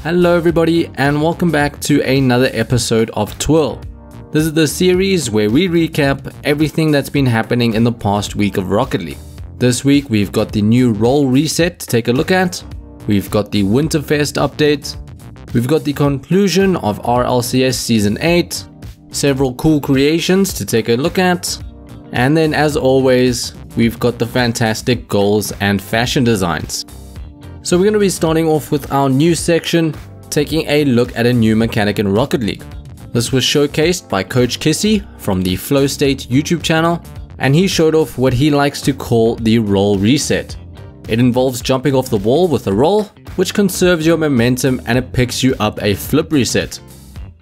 Hello everybody and welcome back to another episode of TWIRL. This is the series where we recap everything that's been happening in the past week of Rocket League. This week we've got the new role reset to take a look at, we've got the Winterfest update, we've got the conclusion of RLCS Season 8, several cool creations to take a look at, and then as always, we've got the fantastic goals and fashion designs. So we're going to be starting off with our news section, taking a look at a new mechanic in Rocket League. This was showcased by Coach Kissy from the Flow State YouTube channel, and he showed off what he likes to call the roll reset. It involves jumping off the wall with a roll, which conserves your momentum and it picks you up a flip reset.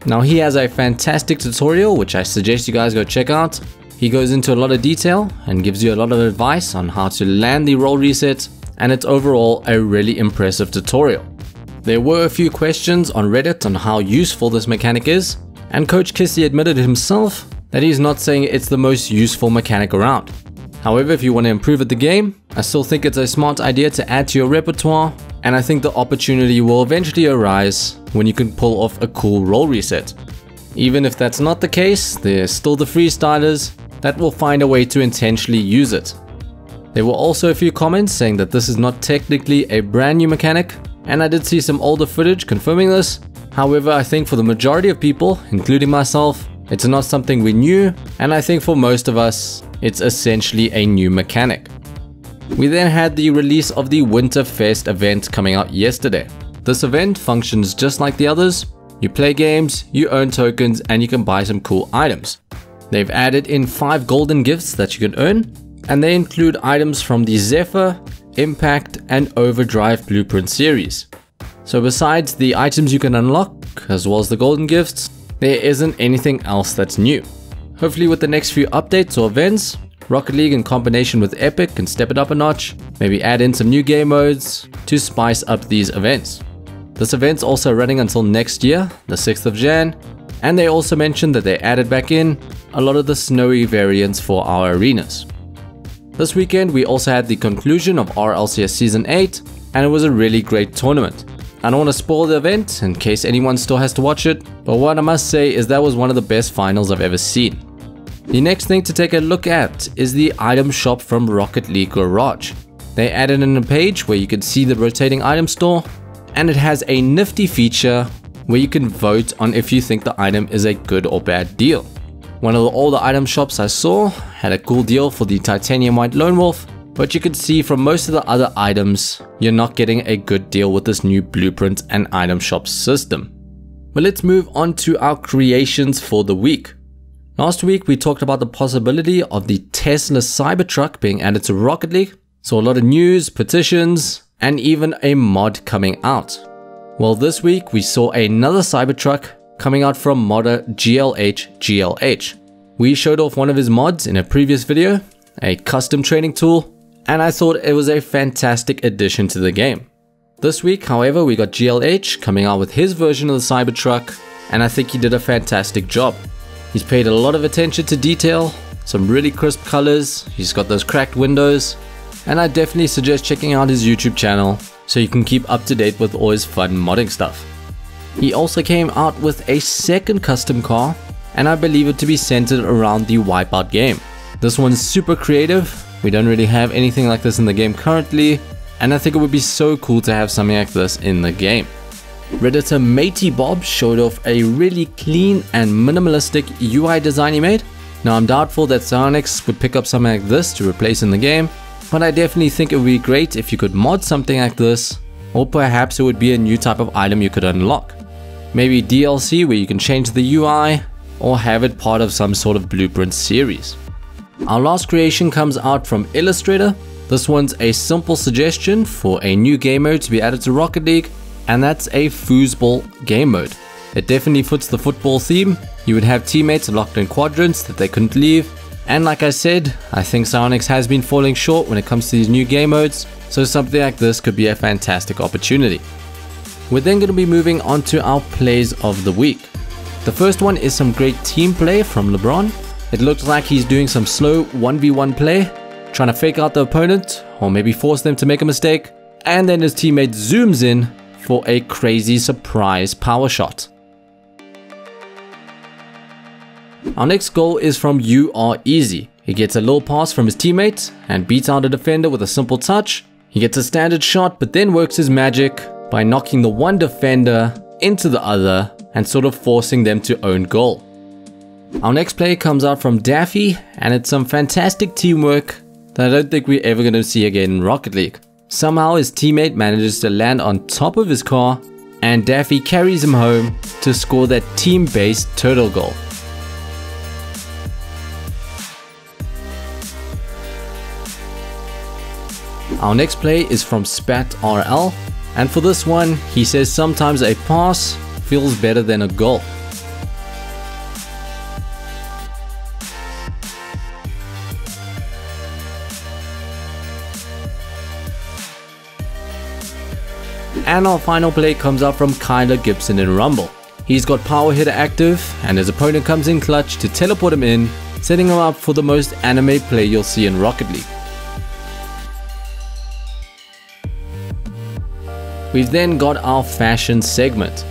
Now he has a fantastic tutorial which I suggest you guys go check out. He goes into a lot of detail and gives you a lot of advice on how to land the roll reset, and it's overall a really impressive tutorial. There were a few questions on Reddit on how useful this mechanic is, and Coach Kissy admitted himself that he's not saying it's the most useful mechanic around. However, if you want to improve at the game, I still think it's a smart idea to add to your repertoire, and I think the opportunity will eventually arise when you can pull off a cool roll reset. Even if that's not the case, there's still the freestylers that will find a way to intentionally use it. There were also a few comments saying that this is not technically a brand new mechanic, and I did see some older footage confirming this. However, I think for the majority of people, including myself, it's not something we knew, and I think for most of us, it's essentially a new mechanic. We then had the release of the Winterfest event coming out yesterday. This event functions just like the others. You play games, you earn tokens, and you can buy some cool items. They've added in 5 golden gifts that you can earn, and they include items from the Zephyr, Impact, and Overdrive Blueprint series. So besides the items you can unlock, as well as the golden gifts, there isn't anything else that's new. Hopefully with the next few updates or events, Rocket League in combination with Epic can step it up a notch, maybe add in some new game modes to spice up these events. This event's also running until next year, the 6th of Jan, and they also mentioned that they added back in a lot of the snowy variants for our arenas. This weekend we also had the conclusion of RLCS Season 8, and it was a really great tournament. I don't want to spoil the event in case anyone still has to watch it, but what I must say is that was one of the best finals I've ever seen. The next thing to take a look at is the item shop from Rocket League Garage. They added in a page where you can see the rotating item store, and it has a nifty feature where you can vote on if you think the item is a good or bad deal. One of the older item shops I saw had a cool deal for the titanium white lone wolf, but you could see from most of the other items, you're not getting a good deal with this new blueprint and item shop system. But let's move on to our creations for the week. Last week we talked about the possibility of the Tesla Cybertruck being added to Rocket League, so a lot of news, petitions, and even a mod coming out. Well, this week we saw another Cybertruck coming out from modder glhglh. We showed off one of his mods in a previous video, a custom training tool, and I thought it was a fantastic addition to the game. This week, however, we got glh coming out with his version of the Cybertruck, and I think he did a fantastic job. He's paid a lot of attention to detail, some really crisp colors, he's got those cracked windows, and I definitely suggest checking out his YouTube channel so you can keep up to date with all his fun modding stuff. He also came out with a second custom car, and I believe it to be centered around the Wipeout game. This one's super creative, we don't really have anything like this in the game currently, and I think it would be so cool to have something like this in the game. Redditor mateybob showed off a really clean and minimalistic UI design he made. Now I'm doubtful that Psyonix would pick up something like this to replace in the game, but I definitely think it would be great if you could mod something like this, or perhaps it would be a new type of item you could unlock. Maybe DLC where you can change the UI, or have it part of some sort of blueprint series. Our last creation comes out from Illustrator. This one's a simple suggestion for a new game mode to be added to Rocket League, and that's a Foosball game mode. It definitely fits the football theme. You would have teammates locked in quadrants that they couldn't leave, and like I said, I think Psyonix has been falling short when it comes to these new game modes, so something like this could be a fantastic opportunity. We're then going to be moving on to our plays of the week. The first one is some great team play from LeBron. It looks like he's doing some slow 1v1 play, trying to fake out the opponent or maybe force them to make a mistake, and then his teammate zooms in, for a crazy surprise power shot. Our next goal is from YouAreEasy. He gets a little pass from his teammate and beats out a defender with a simple touch. He gets a standard shot but then works his magic by knocking the one defender into the other and sort of forcing them to own goal. Our next play comes out from Daffy, and it's some fantastic teamwork that I don't think we're ever going to see again in Rocket League. Somehow his teammate manages to land on top of his car and Daffy carries him home to score that team-based turtle goal. Our next play is from spatrl, and for this one he says sometimes a pass feels better than a goal. And our final play comes out from Kyler Gibson in Rumble. He's got power hitter active and his opponent comes in clutch to teleport him in, setting him up for the most anime play you'll see in Rocket League. We've then got our fashion segment.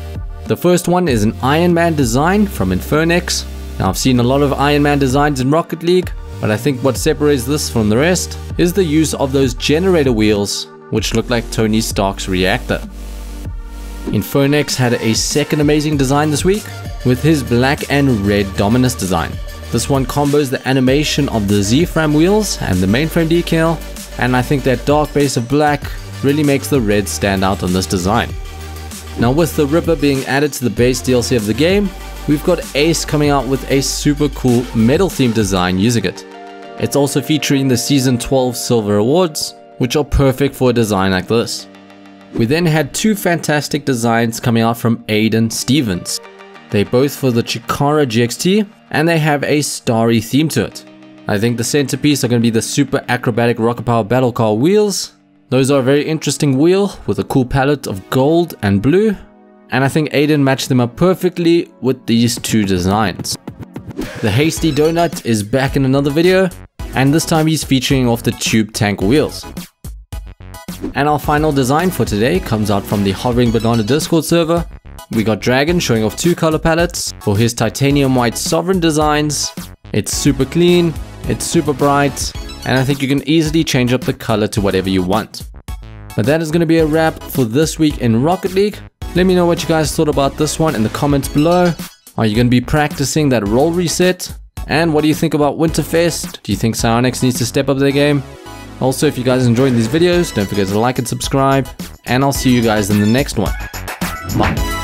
The first one is an Ironman design from Infernex. Now I've seen a lot of Ironman designs in Rocket League, but I think what separates this from the rest is the use of those generator wheels which look like Tony Stark's reactor. Infernex had a second amazing design this week with his black and red Dominus design. This one combos the animation of the Z-frame wheels and the mainframe decal, and I think that dark base of black really makes the red stand out on this design. Now with the Ripper being added to the base DLC of the game, we've got Ace coming out with a super cool metal themed design using it. It's also featuring the Season 12 Silver Awards, which are perfect for a design like this. We then had two fantastic designs coming out from Aiden Stevens. They're both for the Chikara GXT and they have a starry theme to it. I think the centerpiece are going to be the super acrobatic rocket power battle car wheels. Those are a very interesting wheel with a cool palette of gold and blue, and I think Aiden matched them up perfectly with these two designs. TheHastyDonut is back in another video, and this time he's featuring off the tube tank wheels. And our final design for today comes out from the HoveringBanana Discord server. We got Dragon showing off two color palettes for his titanium white sovereign designs. It's super clean, it's super bright, and I think you can easily change up the color to whatever you want. But that is going to be a wrap for this week in Rocket League. Let me know what you guys thought about this one in the comments below. Are you going to be practicing that role reset? And what do you think about Winterfest? Do you think Psyonix needs to step up their game? Also, if you guys enjoyed these videos, don't forget to like and subscribe, and I'll see you guys in the next one. Bye.